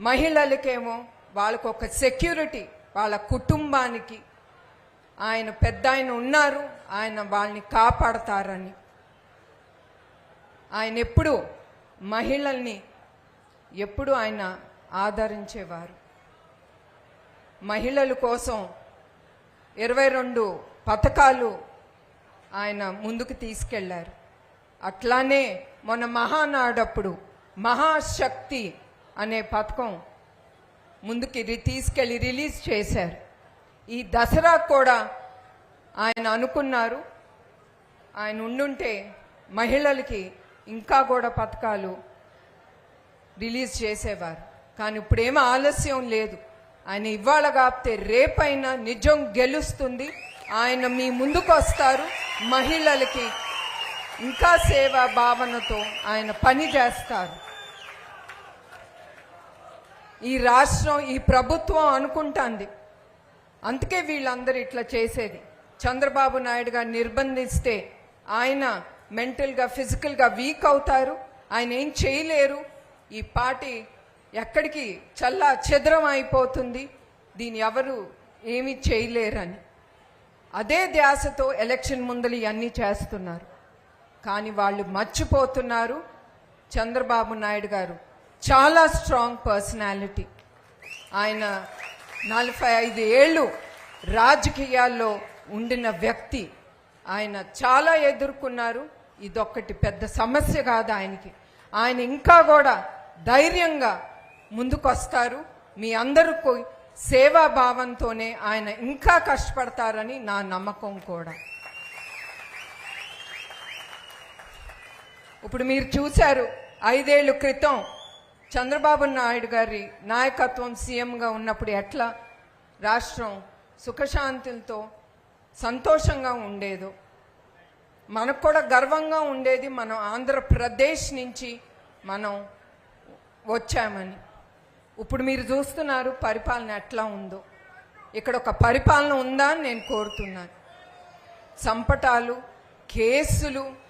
మహిళలకేమో వాళ్ళకు ఒక సెక్యూరిటీ, వాళ్ళ కుటుంబానికి ఆయన పెద్ద ఆయన ఉన్నారు, ఆయన వాళ్ళని కాపాడతారని. ఆయన ఎప్పుడు మహిళల్ని ఎప్పుడు ఆయన ఆదరించేవారు. మహిళల కోసం 22 పథకాలు ఆయన ముందుకు తీసుకెళ్లారు. అట్లానే మొన్న మహానాడప్పుడు మహాశక్తి అనే పథకం ముందుకి తీసుకెళ్ళి రిలీజ్ చేశారు. ఈ దసరా కూడా ఆయన అనుకున్నారు, ఆయన ఉండుంటే మహిళలకి ఇంకా కూడా పథకాలు రిలీజ్ చేసేవారు. కానీ ఇప్పుడేమీ ఆలస్యం లేదు. ఆయన ఇవాళ కాపితే రేపైనా నిజం గెలుస్తుంది. ఆయన మీ ముందుకు వస్తారు. మహిళలకి ఇంకా సేవా భావనతో ఆయన పని చేస్తారు. ఈ రాష్ట్రం, ఈ ప్రభుత్వం అనుకుంటాంది, అందుకే వీళ్ళందరూ ఇట్లా చేసేది. చంద్రబాబు నాయుడు గారు నిర్బంధిస్తే ఆయన మెంటల్గా ఫిజికల్గా వీక్ అవుతారు, ఆయన ఏం చేయలేరు, ఈ పార్టీ ఎక్కడికి చల్లా చెదరం అయిపోతుంది, దీన్ని ఎవరు ఏమీ చేయలేరని అదే ధ్యాసతో ఎలక్షన్ ముందలు ఇవన్నీ చేస్తున్నారు. కానీ వాళ్ళు మర్చిపోతున్నారు, చంద్రబాబు నాయుడు గారు చాలా స్ట్రాంగ్ పర్సనాలిటీ. ఆయన 45 ఏళ్ళు రాజకీయాల్లో ఉండిన వ్యక్తి. ఆయన చాలా ఎదుర్కొన్నారు. ఇదొక్కటి పెద్ద సమస్య కాదు ఆయనకి. ఆయన ఇంకా కూడా ధైర్యంగా ముందుకొస్తారు. మీ అందరికీ సేవా భావంతోనే ఆయన ఇంకా కష్టపడతారని నా నమ్మకం కూడా. ఇప్పుడు మీరు చూశారు, 5 ఏళ్ల క్రితం చంద్రబాబు నాయుడు గారి నాయకత్వం సీఎంగా ఉన్నప్పుడు ఎట్లా రాష్ట్రం సుఖశాంతులతో సంతోషంగా ఉండేదో, మనకు కూడా గర్వంగా ఉండేది. మనం ఆంధ్రప్రదేశ్ నుంచి మనం వచ్చామని. ఇప్పుడు మీరు చూస్తున్నారు పరిపాలన ఎట్లా ఉందో. ఇక్కడ ఒక పరిపాలన ఉందా అని నేను కోరుతున్నాను. సంపటాలు, కేసులు,